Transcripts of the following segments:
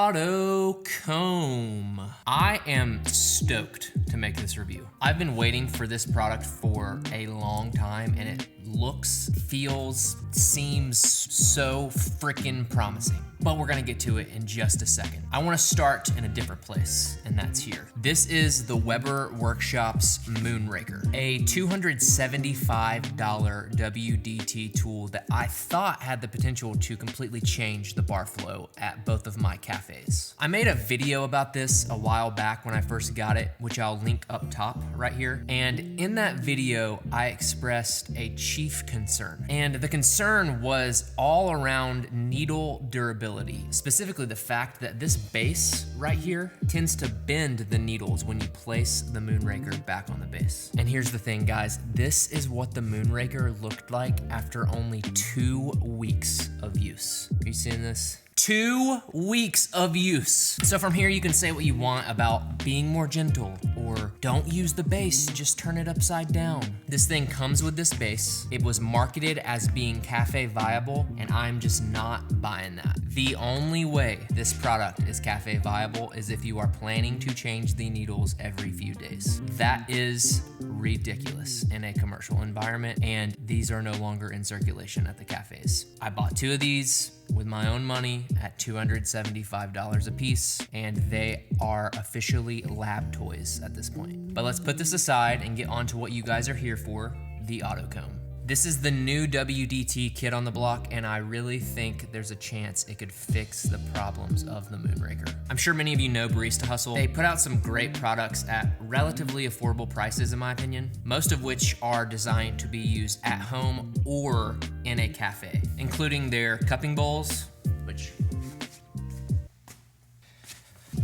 AutoComb. I am stoked to make this review. I've been waiting for this product for a long time, and it looks, feels, seems so freaking promising. But we're gonna get to it in just a second. I wanna start in a different place, and that's here. This is the Weber Workshop's Moonraker, a $275 WDT tool that I thought had the potential to completely change the bar flow at both of my cafes. I made a video about this a while back when I first got it, which I'll link up top right here. And in that video, I expressed a chief concern. And the concern was all around needle durability, specifically the fact that this base right here tends to bend the needles when you place the Moonraker back on the base. And here's the thing, guys, this is what the Moonraker looked like after only 2 weeks of use. Are you seeing this? 2 weeks of use. So from here, you can say what you want about being more gentle or don't use the base, just turn it upside down. This thing comes with this base. It was marketed as being cafe viable, and I'm just not buying that. The only way this product is cafe viable is if you are planning to change the needles every few days. That is ridiculous in a commercial environment, and these are no longer in circulation at the cafes. I bought 2 of these with my own money at $275 a piece, and they are officially lab toys at this point. But let's put this aside and get on to what you guys are here for, the AutoComb. This is the new WDT kit on the block, and I really think there's a chance it could fix the problems of the Moonraker. I'm sure many of you know Barista Hustle. They put out some great products at relatively affordable prices, in my opinion, most of which are designed to be used at home or in a cafe, including their cupping bowls, which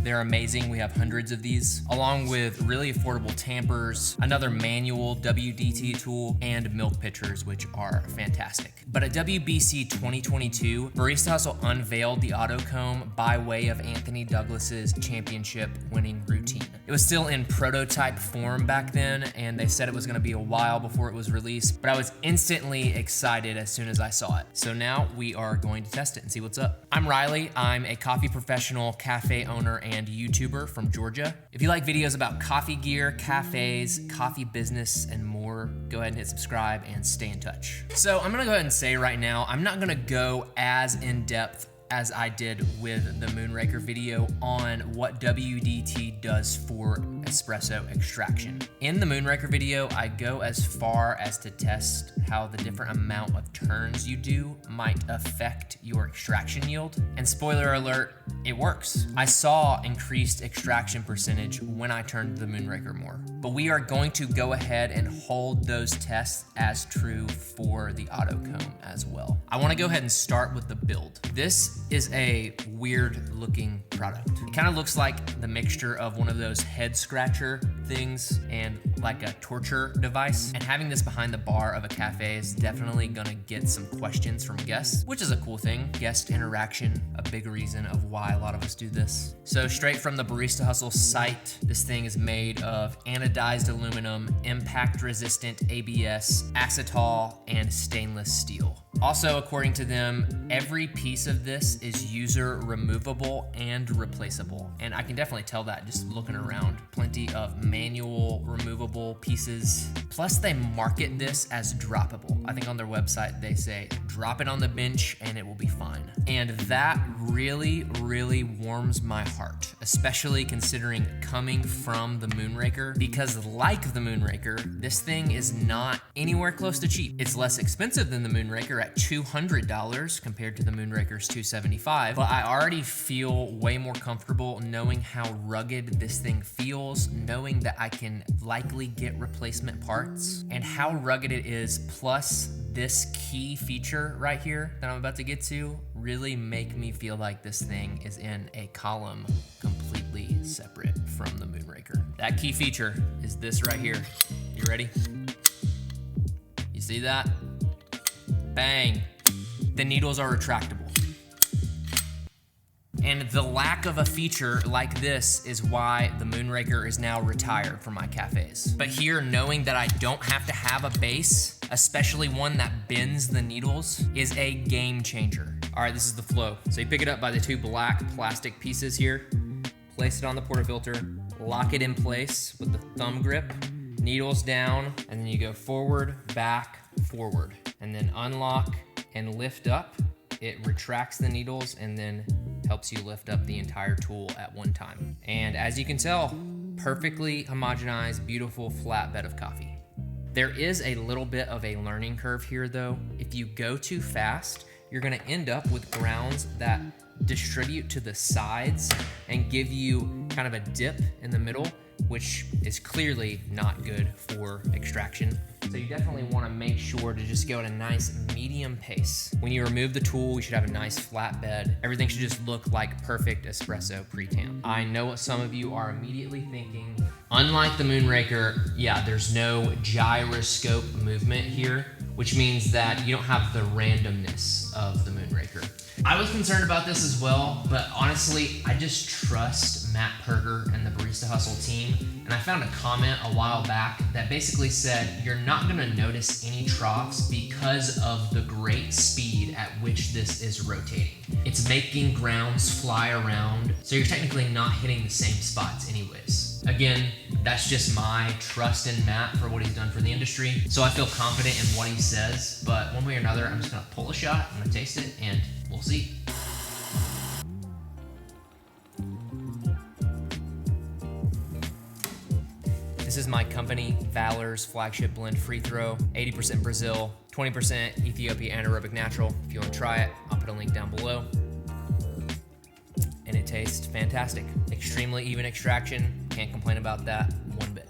they're amazing. We have hundreds of these, along with really affordable tampers, another manual WDT tool, and milk pitchers, which are fantastic. But at WBC 2022, Barista Hustle unveiled the AutoComb by way of Anthony Douglas's championship winning routine. It was still in prototype form back then, and they said it was gonna be a while before it was released, but I was instantly excited as soon as I saw it. So now we are going to test it and see what's up. I'm Riley. I'm a coffee professional, cafe owner, and YouTuber from Georgia. If you like videos about coffee gear, cafes, coffee business, and more, go ahead and hit subscribe and stay in touch. So I'm gonna go ahead and say right now, I'm not gonna go as in depth as I did with the Moonraker video on what WDT does for espresso extraction. In the Moonraker video, I go as far as to test how the different amount of turns you do might affect your extraction yield. And spoiler alert, it works. I saw increased extraction percentage when I turned the Moonraker more. But we are going to go ahead and hold those tests as true for the AutoComb as well. I wanna go ahead and start with the build. This is a weird looking product. It kind of looks like the mixture of one of those head scratcher things and like a torture device. And having this behind the bar of a cafe is definitely gonna get some questions from guests, which is a cool thing. Guest interaction, a big reason of why a lot of us do this. So straight from the Barista Hustle site, this thing is made of anodized aluminum, impact resistant ABS, acetal, and stainless steel. Also, according to them, every piece of this is user removable and replaceable. And I can definitely tell that just looking around. Plenty of manual removable pieces. Plus they market this as droppable. I think on their website, they say, drop it on the bench and it will be fine. And that really, really warms my heart, especially considering coming from the Moonraker, because like the Moonraker, this thing is not anywhere close to cheap. It's less expensive than the Moonraker at $200 compared to the Moonraker's $275, but I already feel way more comfortable knowing how rugged this thing feels, knowing that I can likely get replacement parts, and how rugged it is, plus this key feature right here that I'm about to get to really make me feel like this thing is in a column completely separate from the Moonraker. That key feature is this right here. You ready? You see that? Bang. The needles are retractable. And the lack of a feature like this is why the Moonraker is now retired from my cafes. But here, knowing that I don't have to have a base, especially one that bends the needles, is a game changer. All right, this is the flow. So you pick it up by the two black plastic pieces here, place it on the portafilter, lock it in place with the thumb grip, needles down, and then you go forward, back, forward, and then unlock and lift up. It retracts the needles and then helps you lift up the entire tool at one time. And as you can tell, perfectly homogenized, beautiful flat bed of coffee. There is a little bit of a learning curve here though. If you go too fast, you're gonna end up with grounds that distribute to the sides and give you kind of a dip in the middle, which is clearly not good for extraction. So you definitely want to make sure to just go at a nice medium pace. When you remove the tool, you should have a nice flat bed. Everything should just look like perfect espresso pre-tamp. I know what some of you are immediately thinking. Unlike the Moonraker, yeah, there's no gyroscope movement here, which means that you don't have the randomness of the Moonraker. I was concerned about this as well, but honestly, I just trust Matt Perger and the Barista Hustle team. And I found a comment a while back that basically said, you're not gonna notice any troughs because of the great speed at which this is rotating. It's making grounds fly around, so you're technically not hitting the same spots anyways. Again, that's just my trust in Matt for what he's done for the industry. So I feel confident in what he says, but one way or another, I'm just gonna pull a shot, I'm gonna taste it, and we'll see. This is my company, Valor's flagship blend free throw, 80% Brazil, 20% Ethiopia anaerobic natural. If you want to try it, I'll put a link down below. And it tastes fantastic. Extremely even extraction, can't complain about that one bit.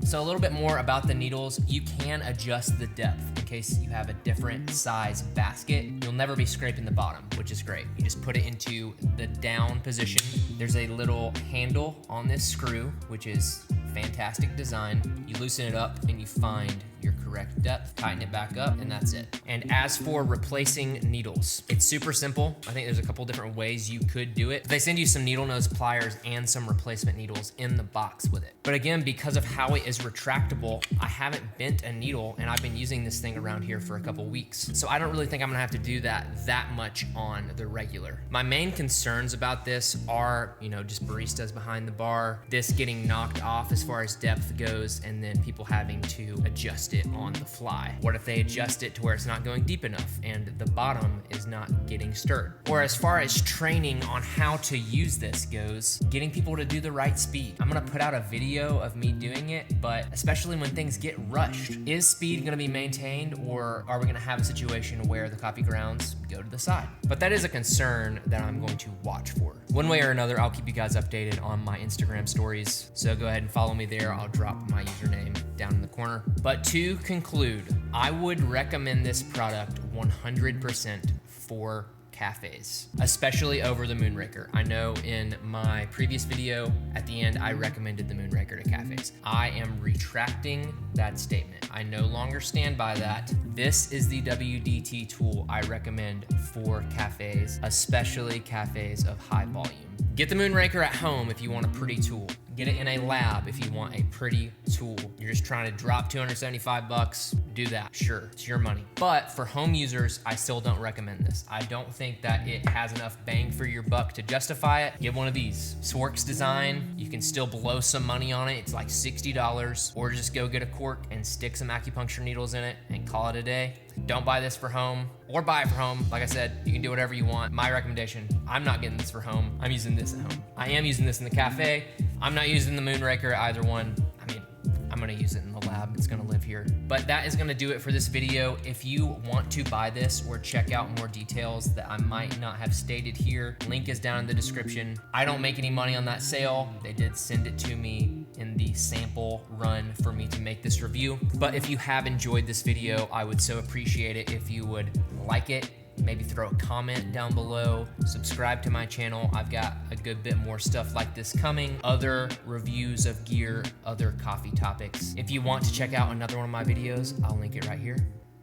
So a little bit more about the needles. You can adjust the depth in case you have a different size basket. You'll never be scraping the bottom, which is great. You just put it into the down position. There's a little handle on this screw, which is fantastic design. You loosen it up and you find your correct depth, tighten it back up, and that's it. And as for replacing needles, it's super simple. I think there's a couple different ways you could do it. They send you some needle nose pliers and some replacement needles in the box with it. But again, because of how it is retractable, I haven't bent a needle and I've been using this thing around here for a couple weeks. So I don't really think I'm gonna have to do that much on the regular. My main concerns about this are, just baristas behind the bar, this getting knocked off as far as depth goes, and then people having to adjust it on the fly. What if they adjust it to where it's not going deep enough and the bottom is not getting stirred? Or as far as training on how to use this goes, getting people to do the right speed. I'm gonna put out a video of me doing it, but especially when things get rushed, is speed gonna be maintained, or are we gonna have a situation where the coffee grounds go to the side? But that is a concern that I'm going to watch for. One way or another, I'll keep you guys updated on my Instagram stories, so go ahead and follow me there. I'll drop my username down in the corner. But to conclude, I would recommend this product 100% for cafes, especially over the Moonraker. I know in my previous video at the end, I recommended the Moonraker to cafes. I am retracting that statement. I no longer stand by that. This is the WDT tool I recommend for cafes, especially cafes of high volume. Get the Moonraker at home if you want a pretty tool. Get it in a lab if you want a pretty tool. You're just trying to drop 275 bucks, do that. Sure, it's your money. But for home users, I still don't recommend this. I don't think that it has enough bang for your buck to justify it. Get one of these. Swork's design, you can still blow some money on it. It's like $60, or just go get a cork and stick some acupuncture needles in it and call it a day. Don't buy this for home, or buy it for home. Like I said, you can do whatever you want. My recommendation, I'm not getting this for home. I'm using this at home. I am using this in the cafe. I'm not using the Moonraker, either one. I mean, I'm gonna use it in the lab. It's gonna live here. But that is gonna do it for this video. If you want to buy this or check out more details that I might not have stated here, link is down in the description. I don't make any money on that sale. They did send it to me in the sample run for me to make this review. But if you have enjoyed this video, I would so appreciate it if you would like it, maybe throw a comment down below, subscribe to my channel. I've got a good bit more stuff like this coming, other reviews of gear, other coffee topics. If you want to check out another one of my videos, I'll link it right here.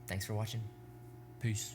Thanks for watching. Peace.